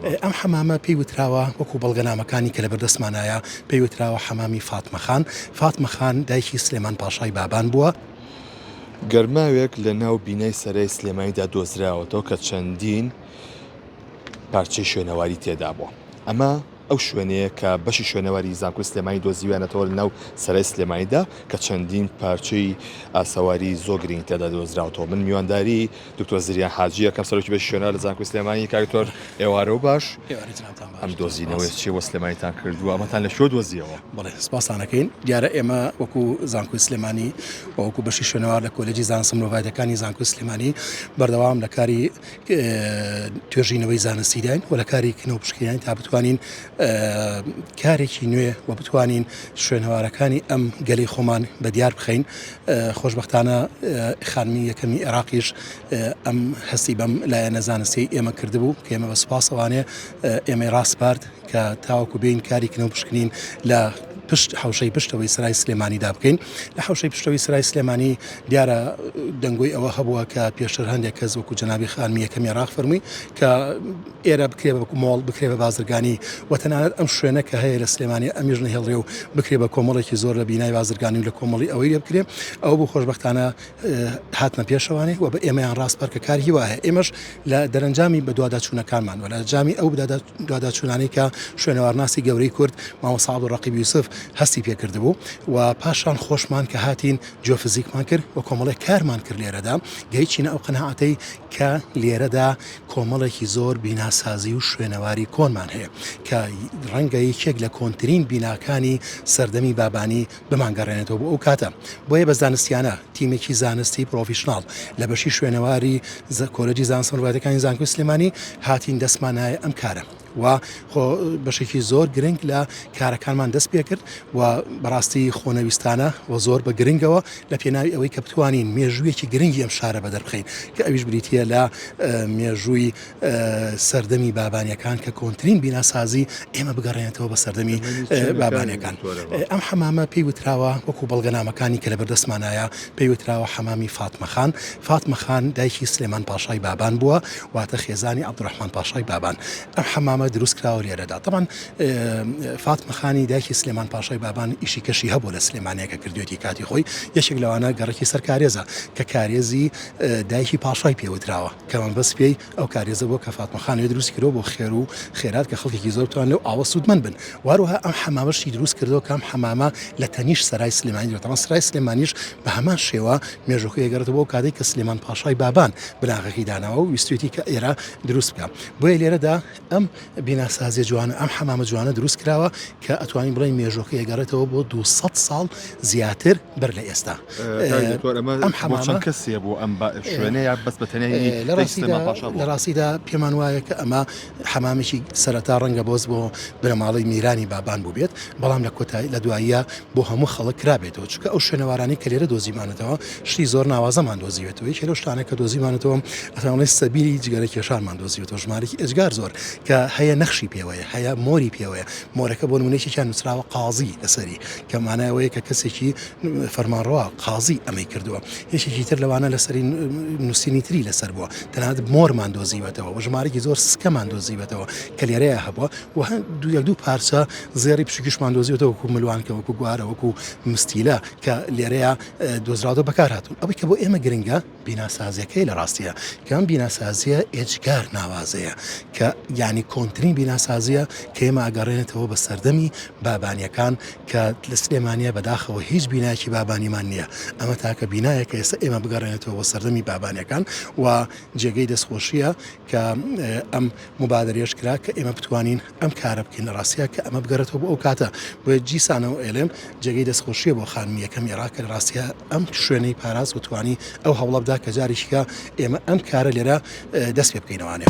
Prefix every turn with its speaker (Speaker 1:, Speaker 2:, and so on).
Speaker 1: ئەم حەمامە پێی وتراوە وەکو بەڵگەنامەکانی کە لە بەردەستمانایە پێی وتراوە حەمامی فاتمە خان دایکی سلێمان پاشای بابان بووە.
Speaker 2: گەرماوێک لە ناو بینای سەرای سلێمانیدا دۆزراوەتەوە کە چەندین پارچەی شوێنەواری تێدا بووە. ئەمە ئەو شوێنەیە کە بەشی شوێنەواری زانکۆی سلێمانی دۆزیوانەتەوە لە ناو سەرای سلێمانیدا کە چەندین پارچەی ئاسەواری زۆر گرنگ تێدا دۆزراوەتەوە. من میوانداری دکتۆر زریان حاجی یەکەم سەرۆکی بەشی شوێنەوار لە زانکۆی سلێمانی کاکتۆر ئێوارە و باش ئەم دۆزینەوەی چی بۆ سلێمانیتان کردووە ئەمەتان لە شۆ دۆزیەوە؟
Speaker 1: بەڵێ سپاسانەکەین. دیارە ئێمە وەکو زانکۆی سلێمانی وەکو بەشی شوێنەوار لە کۆلێجی زانست مرۆڤایەتەکانی زانکۆی سلێمانی بەردەوام لە کاری توێژینەوەی زانستیداین و لە کاری کنەوە پشکنین تا بتوانین کارێکی نوێ و بتوانین شوێنەوارەکانی ئەم گەلی خۆمان بە دیار بخەین. خۆشبەختانە خانمی یەکەمی عێراقیش ئەم هەستی بەم لایەنە زانستی ئێمە کردبوو کە ئێمە بە سوپاسەوانێ ئێمە ڕاستپارد کە تاوەکو بین کاری کنەوە پشکنین لە حوشەی پشتەوەی سرای سلێمانیدا بکەین. لە حوشەی پشتەوەی سرای سلێمانی دیارە دەنگۆی ئەوە هەبووە کە پێشتر هەندێک کەس وەکو جەنابی خانمی یەکەمی عێراق فەرمووی کە ئێرە بکرێ بە مۆڵ بکرێ بە بازرگانی و تەنانەت ئەم شوێنە کە هەیە لە سلێمانی ئەمیژ نەهێڵڕێ و بکرێ بە کۆمەڵێکی زۆر لە بینای بازرگانی و لە کۆمەڵی ئەوەی لێ بکرێ. ئەو بوو خۆشبەختانە هاتنە پێشەوانێ و بە ئێمەیان ڕاستپەر کە کاری وایە. ئێمەش لە دەرەنجامی بە دوواداچوونەکانمان و لە جامی ئەو دوواداچوونانەی کە شوێنەوارناسی گەورەی کورد مامۆستا عەبدوڕەقیب یوسف هەستی پێکرد بوو و پاشان خۆشمان کە هاتین جیۆفزیکمان کرد و کۆمەڵێک کارمان کرد لێرەدا گەیچینە ئەو قەناعەتەی کە لێرەدا کۆمەڵێکی زۆر بیناسازی و شوێنەواری کۆنمان هەیە کە ڕەنگە یەکێک لە کۆنترین بیناکانی سەردەمی بابانی بمانگەڕێنێتەوە بۆ ئەو کاتە. بۆیە بە زانستیانە تیمێکی زانستی پرۆفیشناڵ لە بەشی شوێنەواری کۆلێجی زانست مرۆڤایەتەکانی زانکۆی سلێمانی هاتین دەستمانایە ئەم کارە و بەشێکی زۆر گرنگ لە کارەکانمان دەست پێ کرد و بەڕاستی خۆنەویستانە و زۆر بە گرنگەوە لە پێناوی ئەوەی کە بتوانین مێژوویەکی گرنگی ئەم شارە بەدەربخەین کە ئەویش بریتە لە مێژووی سەردەمی بابانیەکان کە کۆنترین بیناسازی ئێمە بگەڕێنێتەوە بە سەردەمی بابانیەکان. ئەم حەمامە پێی وتراوە وەکو بەڵگەنامەکانی کە لە بەردەستمانایە پێی وتراوە حەمامی فاتمە خان دایکی سلێمان پاشای بابان بووە واتە خێزانی عەبدوڕەحمان پاشای بابان. ئەم حەمامە دروست کراوە لێرەدا. طبعاً فاتمە خانی دایکی سلێمان پاشای بابان ئیشی کەشی هەبوو لە سلێمانەیە کە کردوێتی کاتی خۆی. یەکێک لەوانە گەڕێکی سەر کارێزە کە کارێزی دایکی پاشای پێوتراوە کەمان بەس پێی ئەو کارێزە بۆ کە فاتمە خانوێ دروست کردەوە بۆ خێر و خێرات کە خەڵکێکی زۆر توان لەو ئاوە سوودمەند بن. واروها ئەم حەمامەشی دروست کردەوە کە ئەم حەمامە لە تەنیش سەرای سلێمانی دەوێت. سەرای سلێمانیش بە هەمان شێوە مێژووەکەی گەڕێتەوە بۆ کاتێک کە سلێمان پاشای بابان بناغەکەی داناوە و ویستوێتی کە ئێرە دروست بکە. بۆیە لێرەدا ئەم بیناسازیە جوانە ئەم حەمامە جوانە دروست کراوە کە ئەتوانین بڵێن مێژووەکەی گەڕێتەوە بۆ 200 ساڵ زیاتر بەر لە ئێستا.
Speaker 2: ئەم حەمامە کەسێ بۆ ئەم شوێنەیە بەس بەتەنێ
Speaker 1: لە ڕاستیدا پێمان وایە کە ئەمە حەمامێکی سەرەتا ڕەنگە بۆز بۆ بنەماڵی میرانی بابان بوو بێت بەڵام لە کۆتایی لە دواییە بۆ هەموو خەڵک کرابێتەوە چونکە ئەو شوێنەوارانی کە لێرە دۆزیمانێتەوە شتی زۆر ناوازەمان دۆزیوێتەوە. یەکێک لەو شتانە کە دۆزیمانێتەوە ئەتوانڵێ سەبیری جگەرە کێشانمان دۆزیوێتەوە ژمارەی ئەجگار زۆر کە هەیە نەخشی پێوەیە هەیە مۆری پێوەیە. مۆرەکە بۆ نمونەیەکیان نووسراوە قازی لەسەری کە مانایەوەیە کە کەسێکی فەرمانڕەوا قازی ئەمەی کردووە. یەکێکی تر لەوانە لەسەری نووسینی تری لەسەر بووە تەنانەت مۆرمان دۆزیوێتەوە و ژمارەی زۆر سکەمان دۆزیوێتەوە کە لێرەیە هەبووە و دوو پارچە زێری پشکیشمان دۆزیوێتەوە وەکو ملوانکە وەکو گوارە وەکو مستیلە کە لێرەیە دۆزراوە بەکار هاتوون. ئەوەی کە بۆ ئێمە گرنگە بیناسازیەکەی لە ڕاستیە کە ئەم بیناسازیە ئێجگار ناوازەیە کە یعنی کۆنترین بیناسازیە کە ئێمە ئاگەڕێنێتەوە بە سەردەمی بابانیەکان کە لە سلێمانیە بەداخەوە هیچ بینایەکی بابانیمان نییە. ئەمە تاکە بینایەکە ئێستا ئێمە بگەڕێنێتەوە بە سەردەمی بابانیەکان و جێگەی دەستخۆشیە کە ئەم مبادرێش کرا کە ئێمە بتوانین ئەم کارە بکەین لە ڕاستیە کە ئەمە بگەڕێتەوە بۆ ئەو کاتە بۆیە جیسانەوە ئێلێم جێگەی دەستخۆشیە بۆ خانمی یەکەم عێراق کە لە ڕاستیە ئەم شوێنەی پاراز بتوانی ئەو هەوڵە بدا کە جارێکیکە ئێمە ئەم کارە لێرە دەست پێ بکەینەوانێ.